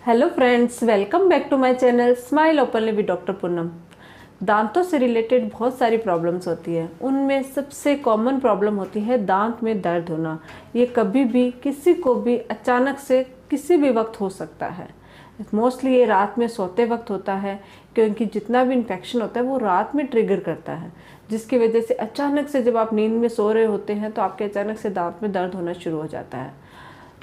Hello friends, welcome back to my channel smile openly with doctor Poonam. दांतों से related बहुत सारी प्रॉब्लम्स होती है। उनमें सबसे कॉमन प्रॉब्लम होती है दांत में दर्द होना। ये कभी भी किसी को भी अचानक से किसी भी वक्त हो सकता है। मोस्टली ये रात में सोते वक्त होता है, क्योंकि जितना भी इन्फेक्शन होता है वो रात में ट्रिगर करता है, जिसकी वजह से अचानक से जब आप नींद में सो रहे होते हैं तो आपके अचानक से दांत में दर्द होना शुरू हो जाता है।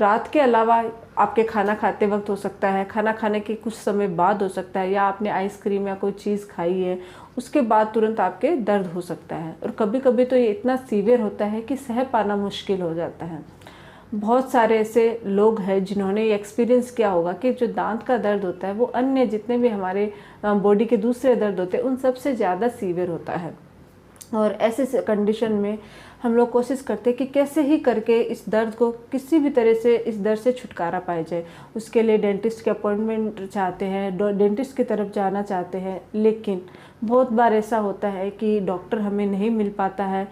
रात के अलावा आपके खाना खाते वक्त हो सकता है, खाना खाने के कुछ समय बाद हो सकता है, या आपने आइसक्रीम या कोई चीज़ खाई है उसके बाद तुरंत आपके दर्द हो सकता है। और कभी कभी तो ये इतना सीवियर होता है कि सह पाना मुश्किल हो जाता है। बहुत सारे ऐसे लोग हैं जिन्होंने ये एक्सपीरियंस किया होगा कि जो दांत का दर्द होता है वो अन्य जितने भी हमारे बॉडी के दूसरे दर्द होते हैं उन सबसे ज़्यादा सीवियर होता है। और ऐसे कंडीशन में हम लोग कोशिश करते हैं कि कैसे ही करके इस दर्द को किसी भी तरह से इस दर्द से छुटकारा पाया जाए। उसके लिए डेंटिस्ट के अपॉइंटमेंट चाहते हैं, डेंटिस्ट की तरफ जाना चाहते हैं, लेकिन बहुत बार ऐसा होता है कि डॉक्टर हमें नहीं मिल पाता है।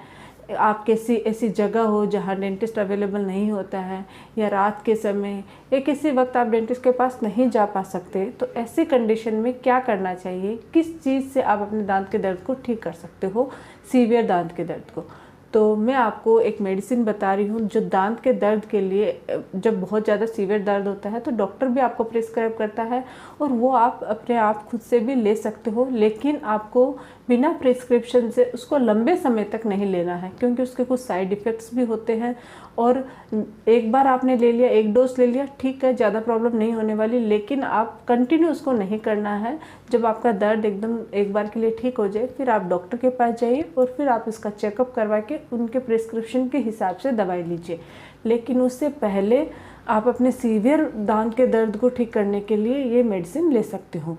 आप किसी ऐसी जगह हो जहाँ डेंटिस्ट अवेलेबल नहीं होता है, या रात के समय या किसी वक्त आप डेंटिस्ट के पास नहीं जा पा सकते, तो ऐसी कंडीशन में क्या करना चाहिए, किस चीज़ से आप अपने दांत के दर्द को ठीक कर सकते हो, सीवियर दांत के दर्द को। तो मैं आपको एक मेडिसिन बता रही हूँ जो दांत के दर्द के लिए, जब बहुत ज़्यादा सीवियर दर्द होता है तो डॉक्टर भी आपको प्रिस्क्राइब करता है और वो आप अपने आप खुद से भी ले सकते हो, लेकिन आपको बिना प्रिस्क्रिप्शन से उसको लंबे समय तक नहीं लेना है, क्योंकि उसके कुछ साइड इफ़ेक्ट्स भी होते हैं। और एक बार आपने ले लिया, एक डोज ले लिया, ठीक है, ज़्यादा प्रॉब्लम नहीं होने वाली, लेकिन आप कंटिन्यू उसको नहीं करना है। जब आपका दर्द एकदम एक बार के लिए ठीक हो जाए फिर आप डॉक्टर के पास जाइए और फिर आप इसका चेकअप करवा के उनके प्रिस्क्रिप्शन के हिसाब से दवाई लीजिए। लेकिन उससे पहले आप अपने सीवियर दांत के दर्द को ठीक करने के लिए ये मेडिसिन ले सकते हो।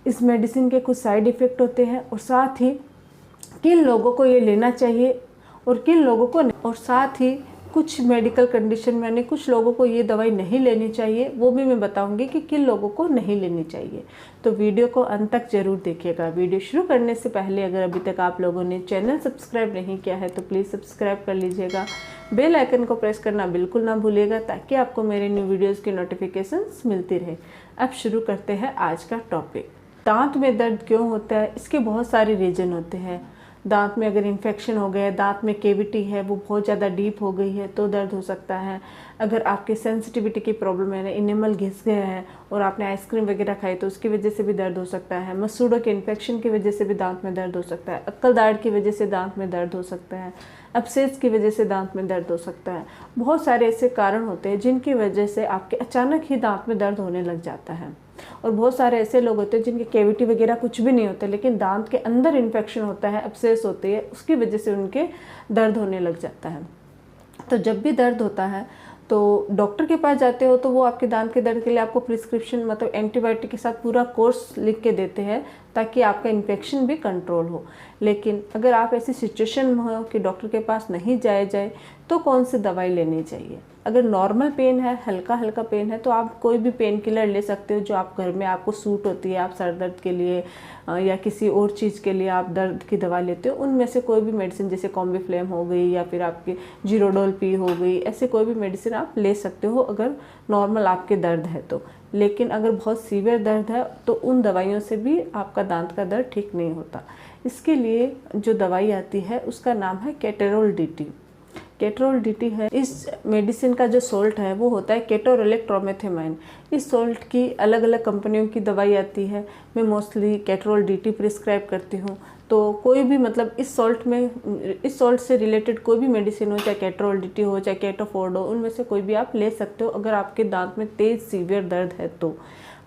इस मेडिसिन के कुछ साइड इफ़ेक्ट होते हैं, और साथ ही किन लोगों को ये लेना चाहिए और किन लोगों को नहीं, और साथ ही कुछ मेडिकल कंडीशन में यानी कुछ लोगों को ये दवाई नहीं लेनी चाहिए, वो भी मैं बताऊंगी कि किन लोगों को नहीं लेनी चाहिए। तो वीडियो को अंत तक जरूर देखिएगा। वीडियो शुरू करने से पहले अगर अभी तक आप लोगों ने चैनल सब्सक्राइब नहीं किया है तो प्लीज़ सब्सक्राइब कर लीजिएगा। बेल आइकन को प्रेस करना बिल्कुल ना भूलिएगा, ताकि आपको मेरे न्यू वीडियोज़ की नोटिफिकेशंस मिलती रहे। अब शुरू करते हैं आज का टॉपिक। दांत में दर्द क्यों होता है? इसके बहुत सारे रीज़न होते हैं। दांत में अगर इन्फेक्शन हो गया, दांत में केविटी है वो बहुत ज़्यादा डीप हो गई है तो दर्द हो सकता है। अगर आपके सेंसिटिविटी की प्रॉब्लम है, इनेमल घिस गया है और आपने आइसक्रीम वगैरह खाई तो उसकी वजह से भी दर्द हो सकता है। मसूड़ों के इन्फेक्शन की वजह से भी दांत में दर्द हो सकता है। अक्कल दाढ़ की वजह से दांत में दर्द हो सकता है। अपसेस की वजह से दांत में दर्द हो सकता है। बहुत सारे ऐसे कारण होते हैं जिनकी वजह से आपके अचानक ही दांत में दर्द होने लग जाता है। और बहुत सारे ऐसे लोग होते हैं जिनके केविटी वगैरह कुछ भी नहीं होता, लेकिन दांत के अंदर इन्फेक्शन होता है, अपसेस होती है, उसकी वजह से उनके दर्द होने लग जाता है। तो जब भी दर्द होता है तो डॉक्टर के पास जाते हो तो वो आपके दांत के दर्द के लिए आपको प्रिस्क्रिप्शन मतलब एंटीबायोटिक के साथ पूरा कोर्स लिख के देते हैं, ताकि आपका इन्फेक्शन भी कंट्रोल हो। लेकिन अगर आप ऐसी सिचुएशन में हो कि डॉक्टर के पास नहीं जाया जाए तो कौन सी दवाई लेनी चाहिए? अगर नॉर्मल पेन है, हल्का हल्का पेन है, तो आप कोई भी पेन किलर ले सकते हो जो आप घर में आपको सूट होती है। आप सर दर्द के लिए या किसी और चीज़ के लिए आप दर्द की दवा लेते हो, उनमें से कोई भी मेडिसिन, जैसे कॉम्बीफ्लेम हो गई या फिर आपकी जीरोडोल पी हो गई, ऐसे कोई भी मेडिसिन आप ले सकते हो अगर नॉर्मल आपके दर्द है तो। लेकिन अगर बहुत सीवियर दर्द है तो उन दवाइयों से भी आपका दांत का दर्द ठीक नहीं होता। इसके लिए जो दवाई आती है उसका नाम है केटोरॉल DT। केटोरॉल DT है। इस मेडिसिन का जो सोल्ट है वो होता है केटोरेलेक ट्रोमेथेमाइन। इस सोल्ट की अलग अलग कंपनियों की दवाई आती है। मैं मोस्टली केटोरॉल DT प्रिस्क्राइब करती हूँ। तो कोई भी मतलब इस सॉल्ट से रिलेटेड कोई भी मेडिसिन हो, चाहे केटोरॉल DT हो चाहे केटोफोर्ड हो, उनमें से कोई भी आप ले सकते हो अगर आपके दांत में तेज़ सीवियर दर्द है तो।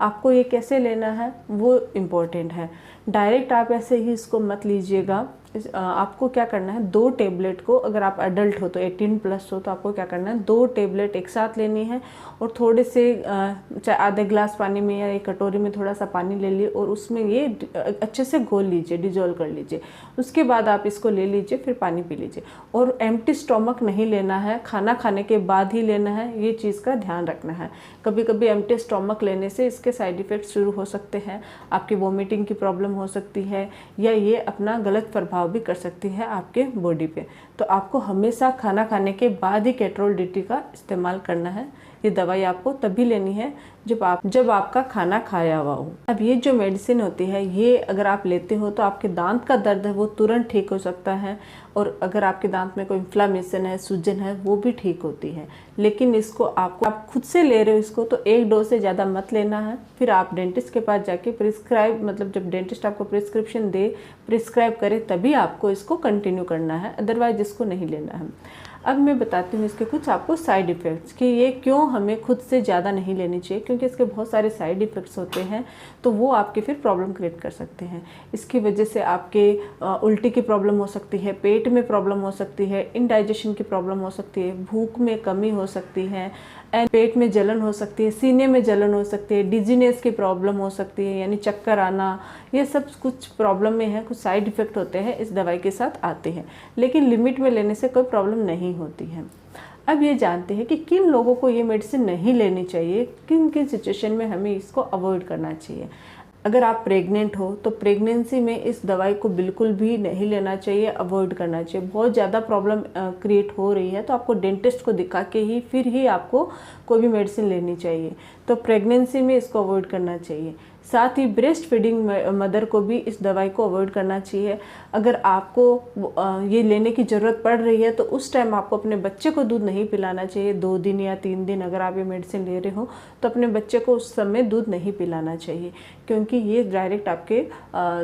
आपको ये कैसे लेना है वो इम्पोर्टेंट है। डायरेक्ट आप ऐसे ही इसको मत लीजिएगा। आपको क्या करना है, 2 टेबलेट को, अगर आप अडल्ट हो तो 18+ हो तो आपको क्या करना है, 2 टेबलेट एक साथ लेनी है और थोड़े से चाहे आधे ग्लास पानी में या एक कटोरी में थोड़ा सा पानी ले लिए और उसमें ये अच्छे से घोल लीजिए, डिजोल्व कर लीजिए। उसके बाद आप इसको ले लीजिए, फिर पानी पी लीजिए। और एम्प्टी स्टोमक नहीं लेना है, खाना खाने के बाद ही लेना है, ये चीज़ का ध्यान रखना है। कभी कभी एम्प्टी स्टोमक लेने से इसके साइड इफ़ेक्ट शुरू हो सकते हैं। आपकी वॉमिटिंग की प्रॉब्लम हो सकती है, या ये अपना गलत प्रभाव भी कर सकती है आपके बॉडी पे। तो आपको हमेशा खाना खाने के बाद ही केटोरॉल DT का इस्तेमाल करना है। ये दवाई आपको तभी लेनी है जब आपका खाना खाया हुआ हो। अब ये जो मेडिसिन होती है ये अगर आप लेते हो तो आपके दांत का दर्द है वो तुरंत ठीक हो सकता है, और अगर आपके दांत में कोई इन्फ्लामेशन है, सूजन है, वो भी ठीक होती है। लेकिन इसको आप खुद से ले रहे हो इसको तो 1 डोज से ज़्यादा मत लेना है। फिर आप डेंटिस्ट के पास जाके प्रिस्क्राइब, मतलब जब डेंटिस्ट आपको प्रिस्क्रिप्शन दे, प्रिस्क्राइब करे, तभी आपको इसको कंटिन्यू करना है, अदरवाइज इसको नहीं लेना है। अब मैं बताती हूँ इसके कुछ आपको साइड इफ़ेक्ट्स कि ये क्यों हमें खुद से ज़्यादा नहीं लेनी चाहिए, क्योंकि इसके बहुत सारे साइड इफ़ेक्ट्स होते हैं, तो वो आपके फिर प्रॉब्लम क्रिएट कर सकते हैं। इसकी वजह से आपके उल्टी की प्रॉब्लम हो सकती है, पेट में प्रॉब्लम हो सकती है, इनडाइजेशन की प्रॉब्लम हो सकती है, भूख में कमी हो सकती है, एंड पेट में जलन हो सकती है, सीने में जलन हो सकती है, डिजीनेस की प्रॉब्लम हो सकती है, यानी चक्कर आना, ये सब कुछ प्रॉब्लम में है, कुछ साइड इफ़ेक्ट होते हैं इस दवाई के साथ आते हैं, लेकिन लिमिट में लेने से कोई प्रॉब्लम नहीं होती है। अब ये जानते हैं कि किन लोगों को ये मेडिसिन नहीं लेनी चाहिए, किन किन सिचुएशन में हमें इसको अवॉइड करना चाहिए। अगर आप प्रेग्नेंट हो तो प्रेगनेंसी में इस दवाई को बिल्कुल भी नहीं लेना चाहिए, अवॉइड करना चाहिए। बहुत ज़्यादा प्रॉब्लम क्रिएट हो रही है तो आपको डेंटिस्ट को दिखा के ही फिर ही आपको कोई भी मेडिसिन लेनी चाहिए, तो प्रेगनेंसी में इसको अवॉइड करना चाहिए। साथ ही ब्रेस्ट फीडिंग मदर को भी इस दवाई को अवॉइड करना चाहिए। अगर आपको ये लेने की ज़रूरत पड़ रही है तो उस टाइम आपको अपने बच्चे को दूध नहीं पिलाना चाहिए। 2 दिन या 3 दिन अगर आप ये मेडिसिन ले रहे हो तो अपने बच्चे को उस समय दूध नहीं पिलाना चाहिए, क्योंकि ये डायरेक्ट आपके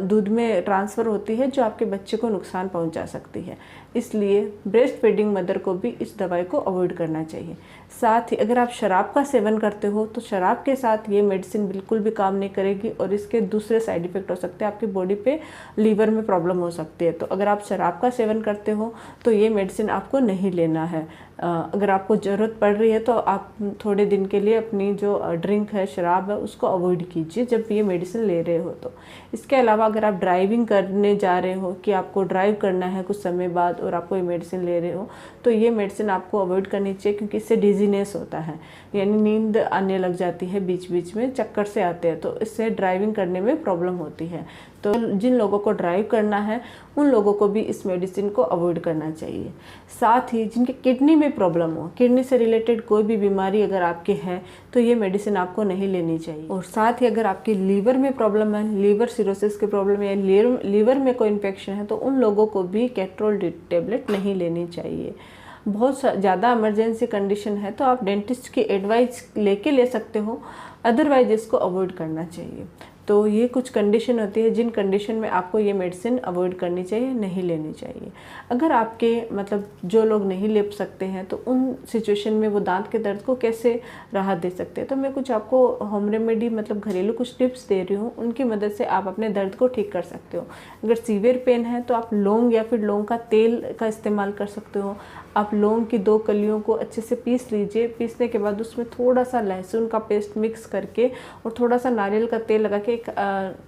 दूध में ट्रांसफ़र होती है जो आपके बच्चे को नुकसान पहुंचा सकती है। इसलिए ब्रेस्ट फीडिंग मदर को भी इस दवाई को अवॉइड करना चाहिए। साथ ही अगर आप शराब का सेवन करते हो तो शराब के साथ ये मेडिसिन बिल्कुल भी काम नहीं करेगी और इसके दूसरे साइड इफ़ेक्ट हो सकते हैं। आपकी बॉडी पे लीवर में प्रॉब्लम हो सकती है। तो अगर आप शराब का सेवन करते हो तो ये मेडिसिन आपको नहीं लेना है। अगर आपको ज़रूरत पड़ रही है तो आप थोड़े दिन के लिए अपनी जो ड्रिंक है, शराब है, उसको अवॉइड कीजिए जब ये मेडिसिन ले रहे हो तो। इसके अलावा अगर आप ड्राइविंग करने जा रहे हो कि आपको ड्राइव करना है कुछ समय बाद और आपको ये मेडिसिन ले रहे हो तो ये मेडिसिन आपको अवॉइड करनी चाहिए, क्योंकि इससे डिजीनेस होता है, यानी नींद आने लग जाती है, बीच बीच में चक्कर से आते हैं, तो इससे ड्राइविंग करने में प्रॉब्लम होती है। तो जिन लोगों को ड्राइव करना है उन लोगों को भी इस मेडिसिन को अवॉइड करना चाहिए। साथ ही जिनके किडनी में प्रॉब्लम हो, किडनी से रिलेटेड कोई भी बीमारी अगर आपके है तो ये मेडिसिन आपको नहीं लेनी चाहिए। और साथ ही अगर आपके लीवर में प्रॉब्लम है, लीवर सिरोसिस की प्रॉब्लम है, लीवर में कोई इन्फेक्शन है, तो उन लोगों को भी कैस्ट्रोल टेबलेट नहीं लेनी चाहिए। बहुत ज़्यादा इमरजेंसी कंडीशन है तो आप डेंटिस्ट की एडवाइस लेके ले सकते हो, अदरवाइज इसको अवॉइड करना चाहिए। तो ये कुछ कंडीशन होती है जिन कंडीशन में आपको ये मेडिसिन अवॉइड करनी चाहिए, नहीं लेनी चाहिए। अगर आपके मतलब जो लोग नहीं ले सकते हैं तो उन सिचुएशन में वो दांत के दर्द को कैसे राहत दे सकते हैं, तो मैं कुछ आपको होम रेमेडी मतलब घरेलू कुछ टिप्स दे रही हूँ, उनकी मदद से आप अपने दर्द को ठीक कर सकते हो। अगर सीवियर पेन है तो आप लौंग या फिर लौंग का तेल का इस्तेमाल कर सकते हो। आप लौंग की 2 कलियों को अच्छे से पीस लीजिए। पीसने के बाद उसमें थोड़ा सा लहसुन का पेस्ट मिक्स करके और थोड़ा सा नारियल का तेल लगा के एक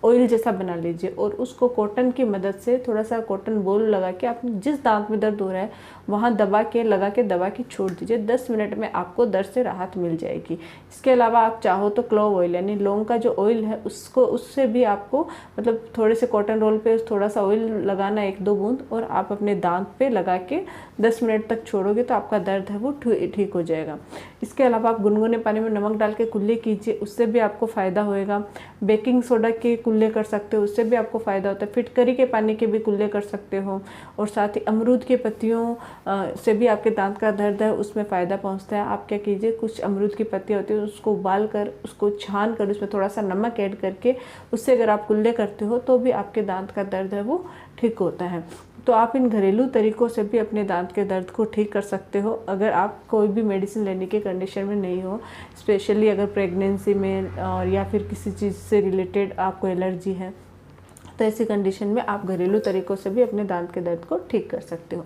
ऑयल जैसा बना लीजिए और उसको कॉटन की मदद से थोड़ा सा कॉटन बॉल लगा के आप जिस दांत में दर्द हो रहा है वहाँ दबा के छोड़ दीजिए। 10 मिनट में आपको दर्द से राहत मिल जाएगी। इसके अलावा आप चाहो तो क्लोव ऑयल यानी लौंग का जो ऑयल है उससे भी आपको मतलब थोड़े से कॉटन रोल पे थोड़ा सा ऑयल लगाना 1-2 बूंद और आप अपने दांत पे लगा के 10 मिनट तक छोड़ोगे तो आपका दर्द है वो ठीक हो जाएगा। इसके अलावा आप गुनगुने पानी में नमक डाल के कुल्ले कीजिए, उससे भी आपको फ़ायदा होएगा। बेकिंग सोडा के कुल्ले कर सकते हो, उससे भी आपको फ़ायदा होता है। फिटकरी के पानी के भी कुल्ले कर सकते हो। और साथ ही अमरूद के पत्तियों से भी आपके दांत का दर्द है उसमें फ़ायदा पहुंचता है। आप क्या कीजिए, कुछ अमरूद की पत्तियाँ होती है उसको उबाल कर उसको छान कर उसमें थोड़ा सा नमक ऐड करके उससे अगर आप कुल्ले करते हो तो भी आपके दांत का दर्द है वो ठीक होता है। तो आप इन घरेलू तरीक़ों से भी अपने दांत के दर्द को ठीक कर सकते हो अगर आप कोई भी मेडिसिन लेने के कंडीशन में नहीं हो, स्पेशली अगर प्रेगनेंसी में और या फिर किसी चीज़ से रिलेटेड आपको एलर्जी है, तो ऐसी कंडीशन में आप घरेलू तरीक़ों से भी अपने दांत के दर्द को ठीक कर सकते हो।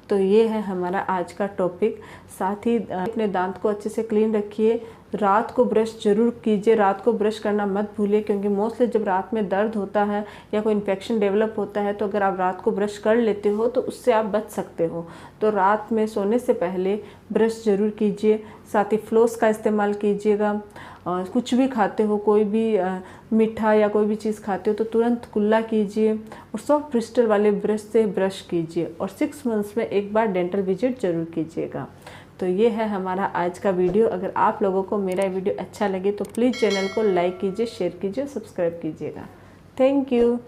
तो ये है हमारा आज का टॉपिक। साथ ही अपने दांत को अच्छे से क्लीन रखिए। रात को ब्रश जरूर कीजिए, रात को ब्रश करना मत भूलिए, क्योंकि मोस्टली जब रात में दर्द होता है या कोई इन्फेक्शन डेवलप होता है तो अगर आप रात को ब्रश कर लेते हो तो उससे आप बच सकते हो। तो रात में सोने से पहले ब्रश जरूर कीजिए। साथ ही फ्लोस का इस्तेमाल कीजिएगा। कुछ भी खाते हो, कोई भी मीठा या कोई भी चीज़ खाते हो तो तुरंत कुल्ला कीजिए और सॉफ्ट क्रिस्टल वाले ब्रश से ब्रश कीजिए। और 6 मंथ्स में एक बार डेंटल विजिट जरूर कीजिएगा। तो ये है हमारा आज का वीडियो। अगर आप लोगों को मेरा वीडियो अच्छा लगे तो प्लीज़ चैनल को लाइक कीजिए, शेयर कीजिए, सब्सक्राइब कीजिएगा। Thank you.